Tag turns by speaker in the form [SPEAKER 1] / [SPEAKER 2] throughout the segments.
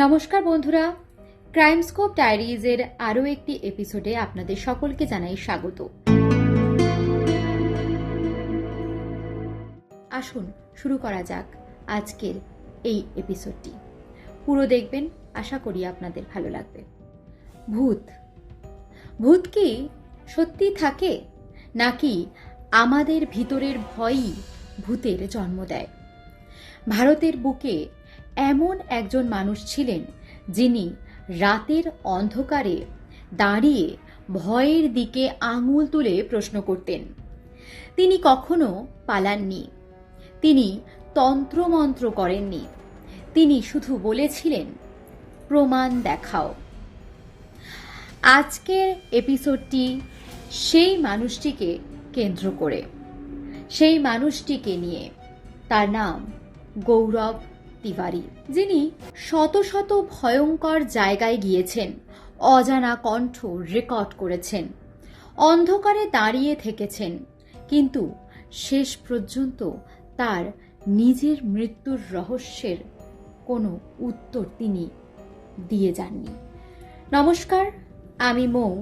[SPEAKER 1] নমস্কার বন্ধুরা, ক্রাইমস্কোপ ডায়েরিজের আরও একটি এপিসোডে আপনাদের সকলকে জানাই স্বাগত। আসুন শুরু করা যাক আজকের এই এপিসোডটি। পুরো দেখবেন, আশা করি আপনাদের ভালো লাগবে। ভূত কি সত্যি থাকে, নাকি আমাদের ভিতরের ভয়ই ভূতের জন্ম দেয়? ভারতের বুকে এমন একজন মানুষ ছিলেন যিনি রাতের অন্ধকারে দাঁড়িয়ে ভয়ের দিকে আঙুল তুলে প্রশ্ন করতেন। তিনি কখনো পালাননি, তিনি তন্ত্রমন্ত্র করেননি, তিনি শুধু বলেছিলেন, প্রমাণ দেখাও। আজকের এপিসোডটি সেই মানুষটিকে কেন্দ্র করে, সেই মানুষটিকে নিয়ে। তার নাম গৌরব তিওয়ারি, যিনি শত শত ভয়ঙ্কর জায়গায় গিয়েছেন, অজানা কণ্ঠ রেকর্ড করেছেন, অন্ধকারে দাঁড়িয়ে থেকেছেন, কিন্তু শেষ পর্যন্ত তার নিজের মৃত্যুর রহস্যের কোনো উত্তর তিনি দিয়ে যাননি। নমস্কার, আমি মৌ।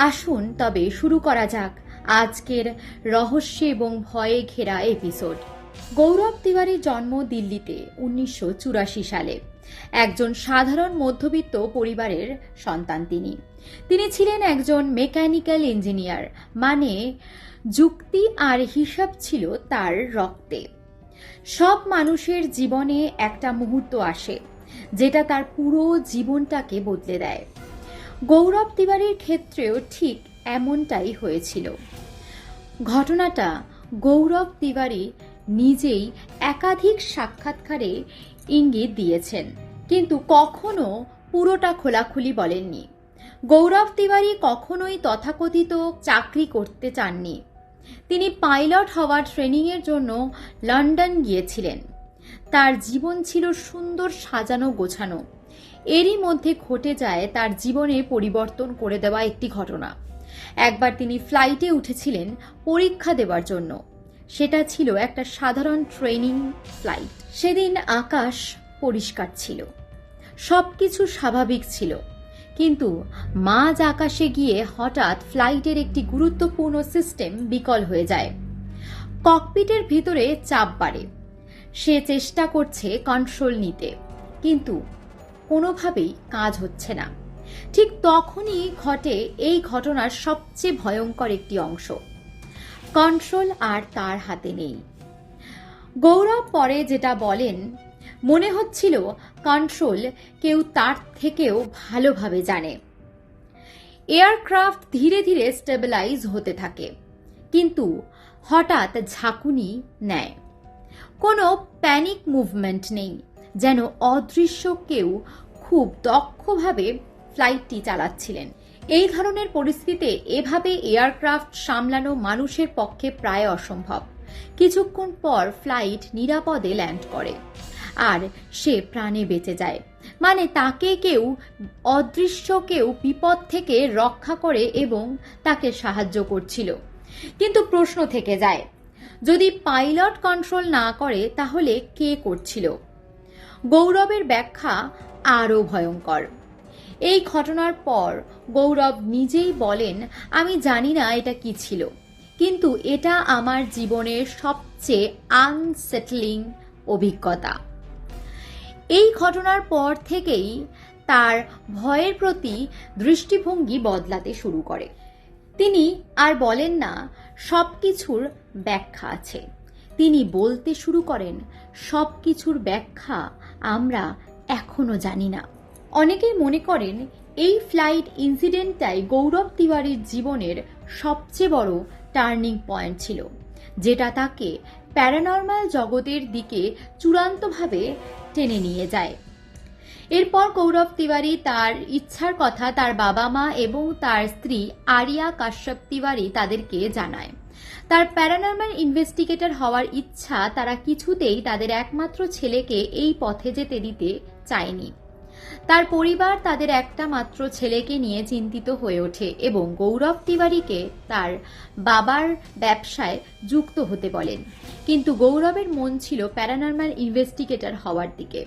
[SPEAKER 1] আসুন তবে শুরু করা যাক আজকের রহস্য এবং ভয়ে ঘেরা এপিসোড। গৌরব তিওয়ারির জন্ম দিল্লিতে 1984 সালে। একজন সাধারণ মধ্যবিত্ত পরিবারের সন্তান তিনি ছিলেন একজন মেকানিক্যাল ইঞ্জিনিয়ার, মানে যুক্তি আর হিসাব ছিল তার রক্তে। সব মানুষের জীবনে একটা মুহূর্ত আসে যেটা তার পুরো জীবনটাকে বদলে দেয়। গৌরব তিওয়ারির ক্ষেত্রেও ঠিক এমনটাই হয়েছিল। ঘটনাটা গৌরব তিওয়ারি নিজেই একাধিক সাক্ষাৎকারে ইঙ্গিত দিয়েছেন, কিন্তু কখনো পুরোটা খোলাখুলি বলেননি। গৌরব তিওয়ারি কখনোই তথাকথিত চাকরি করতে চাননি। তিনি পাইলট হওয়ার ট্রেনিংয়ের জন্য লন্ডন গিয়েছিলেন। তার জীবন ছিল সুন্দর সাজানো গোছানো। এরই মধ্যে ঘটে যায় তার জীবনে পরিবর্তন করে দেওয়া একটি ঘটনা। একবার তিনি ফ্লাইটে উঠেছিলেন পরীক্ষা দেওয়ার জন্য। সেটা ছিল একটা সাধারণ ট্রেনিং ফ্লাইট। সেদিন আকাশ পরিষ্কার ছিল, সবকিছু স্বাভাবিক ছিল, কিন্তু মাঝ আকাশে গিয়ে হঠাৎ ফ্লাইটের একটি গুরুত্বপূর্ণ সিস্টেম বিকল হয়ে যায়। ককপিটের ভিতরে চাপ বাড়ে। সে চেষ্টা করছে কন্ট্রোল নিতে, কিন্তু কোনোভাবেই কাজ হচ্ছে না। ঠিক তখনই ঘটে এই ঘটনার সবচেয়ে ভয়ঙ্কর একটি অংশ। কন্ট্রোল আর তার হাতে নেই। গৌরব পরে যেটা বলেন, মনে হচ্ছিল কন্ট্রোল কেউ তার থেকেও ভালোভাবে জানে। এয়ারক্রাফট ধীরে ধীরে স্টেবিলাইজ হতে থাকে, কিন্তু হঠাৎ ঝাঁকুনি নেয়। কোনো প্যানিক মুভমেন্ট নেই, যেন অদৃশ্য কেউ খুব দক্ষভাবে ফ্লাইটটি চালাচ্ছিলেন। এই ধরনের পরিস্থিতিতে এভাবে এয়ারক্রাফট সামলানো মানুষের পক্ষে প্রায় অসম্ভব। কিছুক্ষণ পর ফ্লাইট নিরাপদে ল্যান্ড করে আর সে প্রাণে বেঁচে যায়, মানে তাকে কেউ, অদৃশ্য কেউ বিপদ থেকে রক্ষা করে এবং তাকে সাহায্য করছিল। কিন্তু প্রশ্ন থেকে যায়, যদি পাইলট কন্ট্রোল না করে তাহলে কে করছিল? গৌরবের ব্যাখ্যা আরও ভয়ঙ্কর। এই ঘটনার পর গৌরব নিজেই বলেন, আমি জানি না এটা কি ছিল, কিন্তু এটা আমার জীবনের সবচেয়ে আনসেটলিং অভিজ্ঞতা। এই ঘটনার পর থেকেই তার ভয়ের প্রতি দৃষ্টিভঙ্গি বদলাতে শুরু করে। তিনি আর বলেন না সবকিছুর ব্যাখ্যা আছে। তিনি বলতে শুরু করেন, সবকিছুর ব্যাখ্যা আমরা এখনো জানি না। অনেকেই মনে করেন এই ফ্লাইট ইনসিডেন্টটাই গৌরব তিওয়ারির জীবনের সবচেয়ে বড় টার্নিং পয়েন্ট ছিল, যেটা তাকে প্যারানর্মাল জগতের দিকে চূড়ান্তভাবে টেনে নিয়ে যায়। এরপর গৌরব তিওয়ারি তার ইচ্ছার কথা তার বাবা মা এবং তার স্ত্রী আরিয়া কাশ্যপ তিওয়ারি তাদেরকে জানায়। তার প্যারানর্মাল ইনভেস্টিগেটর হওয়ার ইচ্ছা তারা কিছুতেই তাদের একমাত্র ছেলেকে এই পথে যেতে দিতে চায়নি। তার পরিবার তাদের একটা মাত্র ছেলেকে নিয়ে চিন্তিত হয়ে ওঠে এবং গৌরব তিওয়ারিকে তার বাবার ব্যবসায় যুক্ত হতে বলেন। কিন্তু গৌরবের মন ছিল প্যারানরমাল ইনভেস্টিগেটর হওয়ার দিকে।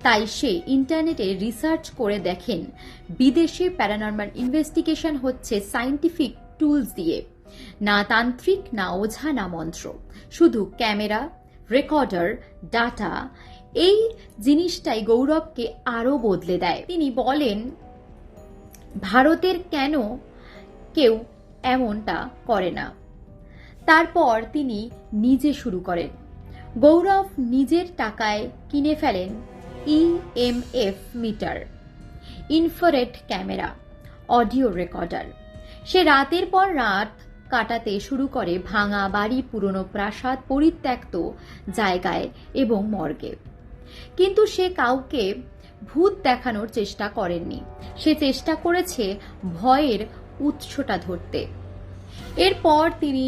[SPEAKER 1] তাই সে ইন্টারনেটে রিসার্চ করে দেখেন বিদেশে প্যারানরমাল ইনভেস্টিগেশন হচ্ছে সায়েন্টিফিক টুলস দিয়ে, না তান্ত্রিক, না ওঝা, না মন্ত্র, শুধু ক্যামেরা, রেকর্ডার, ডাটা। এই জিনিসটাই গৌরবকে আরো বদলে দেয়। তিনি বলেন, ভারতের কেন কেউ এমনটা করে না। তারপর তিনি নিজে শুরু করেন। গৌরব নিজের টাকায় কিনে ফেলেন EMF meter, infrared camera, audio recorder. সে রাতের পর রাত কাটাতে শুরু করে ভাঙা বাড়ি, পুরনো প্রাসাদ, পরিত্যক্ত জায়গায় এবং মর্গে। কিন্তু সে কাউকে ভূত দেখানোর চেষ্টা করেননি। সে চেষ্টা করেছে ভয়ের উৎসটা ধরতে। এরপর তিনি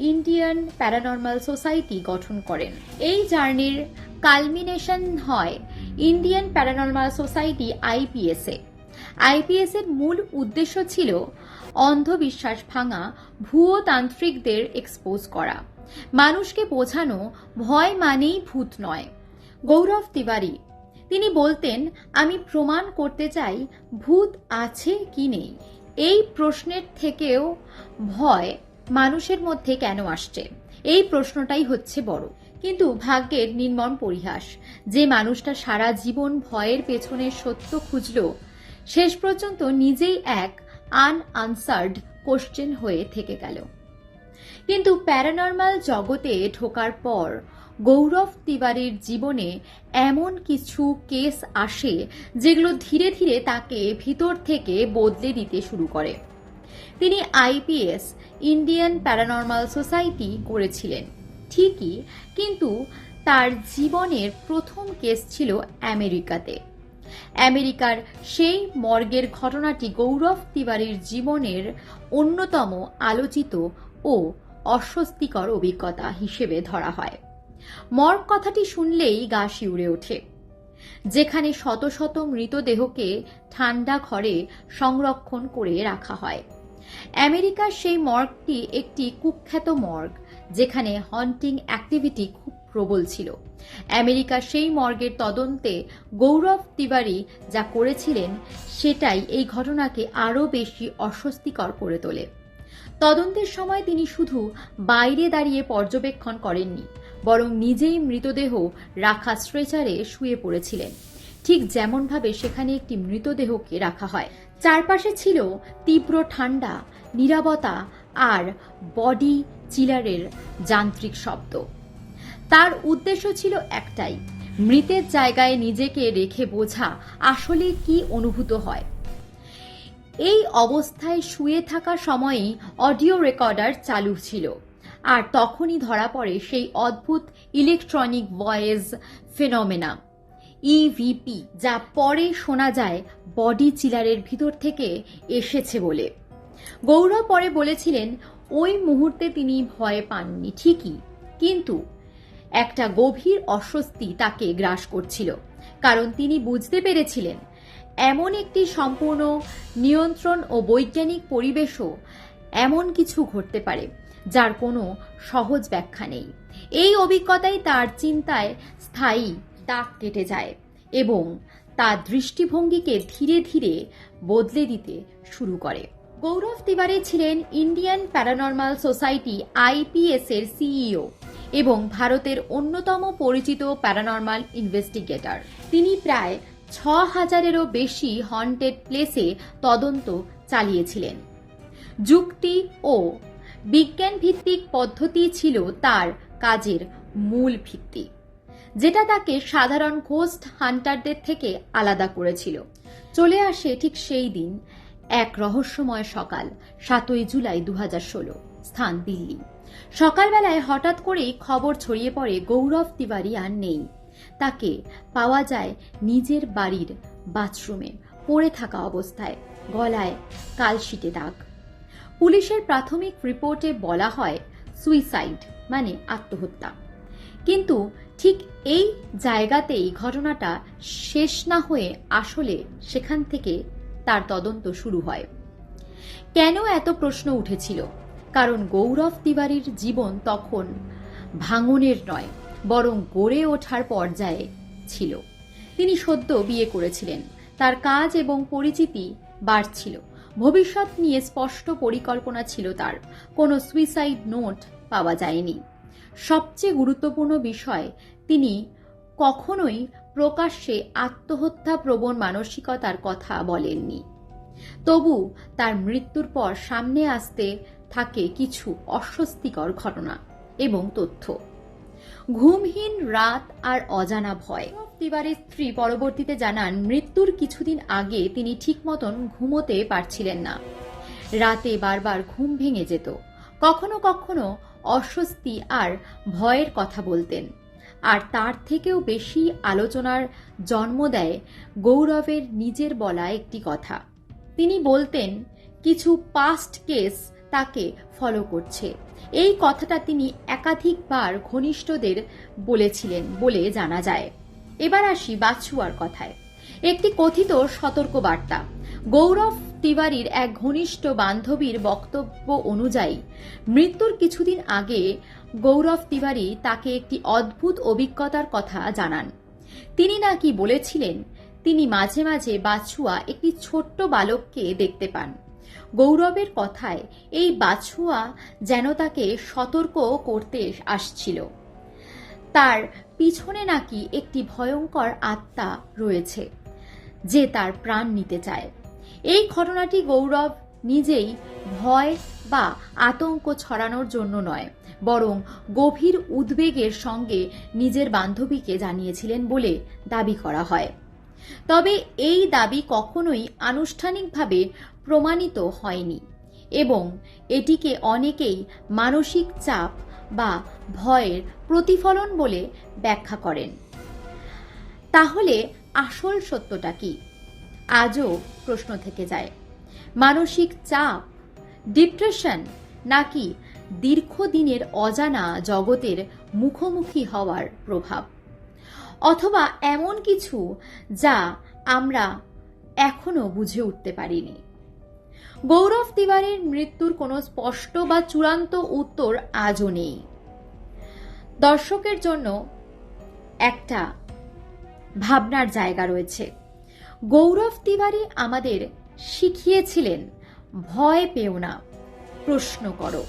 [SPEAKER 1] ইন্ডিয়ান প্যারানরমাল সোসাইটি গঠন করেন। এই জার্নির কালমিনেশন হয় ইন্ডিয়ান প্যারানরমাল সোসাইটি IPS-এ। IPS এর মূল উদ্দেশ্য ছিল অন্ধবিশ্বাস ভাঙা, ভুয়ো তান্ত্রিকদের এক্সপোজ করা, মানুষকে বোঝানো ভয় মানেই ভূত নয়। গৌরব তিওয়ারি তিনি বলতেন, আমি প্রমাণ করতে চাই ভূত আছে কি নেই। এই প্রশ্নের থেকেও ভয় মানুষের মধ্যে কেন আসছে, এই প্রশ্নটাই হচ্ছে বড়। কিন্তু ভাগ্যের নির্মম পরিহাস, যে মানুষটা সারা জীবন ভয়ের পেছনে সত্য খুঁজল, শেষ পর্যন্ত নিজেই এক আনআনসার্ড কোশ্চেন হয়ে থেকে গেল। কিন্তু প্যারানরমাল জগতে ঢোকার পর গৌরব তিওয়ারির জীবনে এমন কিছু কেস আসে যেগুলো ধীরে ধীরে তাকে ভিতর থেকে বদলে দিতে শুরু করে। তিনি IPS, ইন্ডিয়ান প্যারানরমাল সোসাইটি করেছিলেন ঠিকই, কিন্তু তার জীবনের প্রথম কেস ছিল আমেরিকাতে। আমেরিকার সেই মর্গের ঘটনাটি গৌরব তিওয়ারির জীবনের অন্যতম আলোচিত ও অস্বস্তিকর অভিজ্ঞতা হিসেবে ধরা হয়। মর্গ কথাটি শুনলেই গা শিউরে ওঠে, যেখানে শত শত মৃতদেহকে ঠান্ডা ঘরে সংরক্ষণ করে রাখা হয়। আমেরিকার সেই মর্গটি একটি কুখ্যাত মর্গ, যেখানে হন্টিং অ্যাক্টিভিটি খুব প্রবল ছিল। আমেরিকার সেই মর্গের তদন্তে গৌরব তিওয়ারি যা করেছিলেন সেটাই এই ঘটনাকে আরও বেশি অস্বস্তিকর করে তোলে। তদন্তের সময় তিনি শুধু বাইরে দাঁড়িয়ে পর্যবেক্ষণ করেননি, বরং নিজেই মৃতদেহ রাখা স্ট্রেচারে শুয়ে পড়েছিলেন, ঠিক যেমনভাবে সেখানে একটি মৃতদেহকে রাখা হয়। চারপাশে ছিল তীব্র ঠান্ডা, নীরবতা আর বডি চিলারের যান্ত্রিক শব্দ। তার উদ্দেশ্য ছিল একটাই, মৃতের জায়গায় নিজেকে রেখে বোঝা আসলে কি অনুভূত হয়। এই অবস্থায় শুয়ে থাকা সময়েই অডিও রেকর্ডার চালু ছিল, আর তখনই ধরা পড়ে সেই অদ্ভুত ইলেকট্রনিক ভয়েস ফেনোমেনা EVP, যা পরে শোনা যায় বডি চিলারের ভিতর থেকে এসেছে বলে। গৌরব পরে বলেছিলেন, ওই মুহূর্তে তিনি ভয় পাননি ঠিকই, কিন্তু একটা গভীর অস্বস্তি তাকে গ্রাস করছিল, কারণ তিনি বুঝতে পেরেছিলেন এমন একটি সম্পূর্ণ নিয়ন্ত্রণ ও বৈজ্ঞানিক পরিবেশও এমন কিছু ঘটতে পারে যার কোনো সহজ ব্যাখ্যা নেই। এই অভিজ্ঞতাই তার চিন্তায় স্থায়ী দাগ কেটে যায় এবং তার দৃষ্টিভঙ্গিকে ধীরে ধীরে বদলে দিতে শুরু করে। গৌরব তিওয়ারি ছিলেন ইন্ডিয়ান প্যারানরমাল সোসাইটি IPS এর CEO এবং ভারতের অন্যতম পরিচিত প্যারানরমাল ইনভেস্টিগেটর। তিনি প্রায় 6000-এরও বেশি হন্টেড প্লেসে তদন্ত চালিয়েছিলেন। যুক্তি ও বিজ্ঞান ভিত্তিক পদ্ধতি ছিল তার কাজের মূল ভিত্তি, যেটা তাকে সাধারণ ঘোস্ট হান্টারদের থেকে আলাদা করেছিল। চলে আসে ঠিক সেই দিন, এক রহস্যময় সকাল, 7ই জুলাই 2016, স্থান দিল্লি। সকালবেলায় হঠাৎ করেই খবর ছড়িয়ে পড়ে গৌরব তিওয়ারি আর নেই। তাকে পাওয়া যায় নিজের বাড়ির বাথরুমে পড়ে থাকা অবস্থায়, গলায় কালশিটে দাগ। পুলিশের প্রাথমিক রিপোর্টে বলা হয় সুইসাইড, মানে আত্মহত্যা। কিন্তু ঠিক এই জায়গাতেই ঘটনাটা শেষ না হয়ে আসলে সেখান থেকে তার তদন্ত শুরু হয়। কেন এত প্রশ্ন উঠেছিল? কারণ গৌরব তিওয়ারির জীবন তখন ভাঙনের নয়, বরং গড়ে ওঠার পর্যায়ে ছিল। তিনি সদ্য বিয়ে করেছিলেন, তার কাজ এবং পরিচিতি বাড়ছিল, ভবিষ্যৎ নিয়ে স্পষ্ট পরিকল্পনা ছিল তার। কোনো সুইসাইড নোট পাওয়া যায়নি। সবচেয়ে গুরুত্বপূর্ণ বিষয়, তিনি কখনোই প্রকাশ্যে আত্মহত্যা প্রবণ মানসিকতার কথা বলেননি। তবু তার মৃত্যুর পর সামনে আসতে থাকে কিছু অস্বস্তিকর ঘটনা এবং তথ্য। ঘুমহীন রাত আর অজানা ভয়। তিওয়ারির স্ত্রী পরবর্তীতে জানান, মৃত্যুর কিছুদিন আগে তিনি ঠিক মতন ঘুমোতে পারছিলেন না। রাতে বারবার ঘুম ভেঙে যেত। কখনো কখনো অস্বস্তি আর ভয়ের কথা বলতেন। আর তার থেকেও বেশি আলোচনার জন্ম দেয় গৌরবের নিজের বলা একটি কথা। তিনি বলতেন, কিছু পাস্ট কেস তাকে ফলো করছে। এই কথাটা তিনি একাধিকবার ঘনিষ্ঠদের বলেছিলেন বলে জানা যায়। এবার আসি বাছুয়ার কথায়। একটি কথিত সতর্কবার্তা। গৌরব তিওয়ারির এক ঘনিষ্ঠ বান্ধবীর বক্তব্য অনুযায়ী মৃত্যুর কিছুদিন আগে গৌরব তিওয়ারি তাকে একটি অদ্ভুত অভিজ্ঞতার কথা জানান। তিনি নাকি বলেছিলেন, তিনি মাঝে মাঝে বাছুয়া একটি ছোট্ট বালককে দেখতে পান। গৌরবের কথায় এই বাছুয়া যেন তাকে সতর্ক করতে আসছিল। তার পিছনে নাকি একটি ভয়ঙ্কর আত্মা রয়েছে যে তার প্রাণ নিতে চায়। এই ঘটনাটি গৌরব নিজেই ভয় বা আতঙ্ক ছড়ানোর জন্য নয়, বরং গভীর উদ্বেগের সঙ্গে নিজের বান্ধবীকে জানিয়েছিলেন বলে দাবি করা হয়। তবে এই দাবি কখনোই আনুষ্ঠানিকভাবে প্রমাণিত হয়নি এবং এটিকে অনেকেই মানসিক চাপ বা ভয়ের প্রতিফলন বলে ব্যাখ্যা করেন। তাহলে আসল সত্যটা কি? আজও প্রশ্ন থেকে যায়। মানসিক চাপ, ডিপ্রেশন, নাকি দীর্ঘদিনের অজানা জগতের মুখোমুখি হওয়ার প্রভাব? অথবা এমন কিছু যা আমরা এখনো বুঝে উঠতে পারিনি? গৌরব তিওয়ারির মৃত্যুর কোনো স্পষ্ট বা চূড়ান্ত উত্তর আজও নেই। দর্শকের জন্য একটা ভাবনার জায়গা রয়েছে। গৌরব তিওয়ারি আমাদের শিখিয়েছিলেন, ভয় পেও না, প্রশ্ন করো।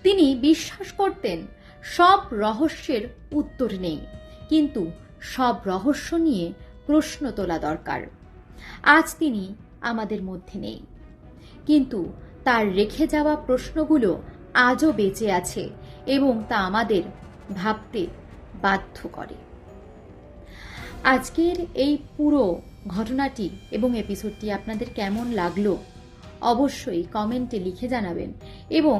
[SPEAKER 1] তিনি বিশ্বাস করতেন, সব রহস্যের উত্তর নেই, কিন্তু সব রহস্য নিয়ে প্রশ্ন তোলা দরকার। আজ তিনি আমাদের মধ্যে নেই, কিন্তু তার রেখে যাওয়া প্রশ্নগুলো আজও বেঁচে আছে এবং তা আমাদের ভাবতে বাধ্য করে। আজকের এই পুরো ঘটনাটি এবং এপিসোডটি আপনাদের কেমন লাগলো অবশ্যই কমেন্টে লিখে জানাবেন এবং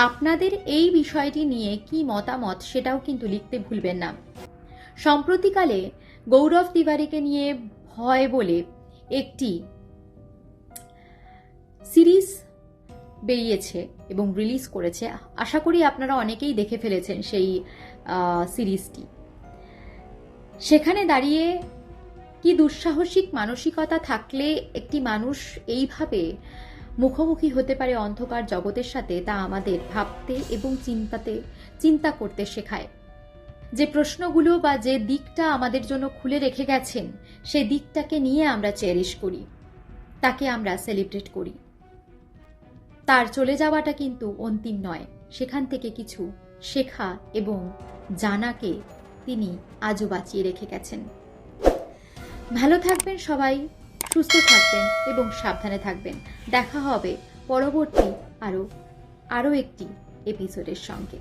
[SPEAKER 1] আপনাদের এই বিষয়টি নিয়ে কি মতামত সেটাও কিন্তু লিখতে ভুলবেন না। সম্প্রতিকালে গৌরব তিওয়ারিকে নিয়ে ভয় বলে একটি সিরিজ বেরিয়েছে এবং রিলিজ করেছে। আশা করি আপনারা অনেকেই দেখে ফেলেছেন সেই সিরিজটি। সেখানে দাঁড়িয়ে কি দুঃসাহসিক মানসিকতা থাকলে একটি মানুষ এইভাবে মুখোমুখি হতে পারে অন্ধকার জগতের সাথে, তা আমাদের ভাবতে এবং চিন্তা করতে শেখায়। যে প্রশ্নগুলো বা যে দিকটা আমাদের জন্য খুলে রেখে গেছেন, সেই দিকটাকে নিয়ে আমরা চেরিশ করি, তাকে আমরা সেলিব্রেট করি। তার চলে যাওয়াটা কিন্তু অন্তিম নয়, সেখান থেকে কিছু শেখা এবং জানাকে তিনি আজও বাঁচিয়ে রেখে গেছেন। ভালো থাকবেন সবাই, সুস্থ থাকবেন এবং সাবধানে থাকবেন। দেখা হবে পরবর্তী আরও একটি এপিসোডের সঙ্গে।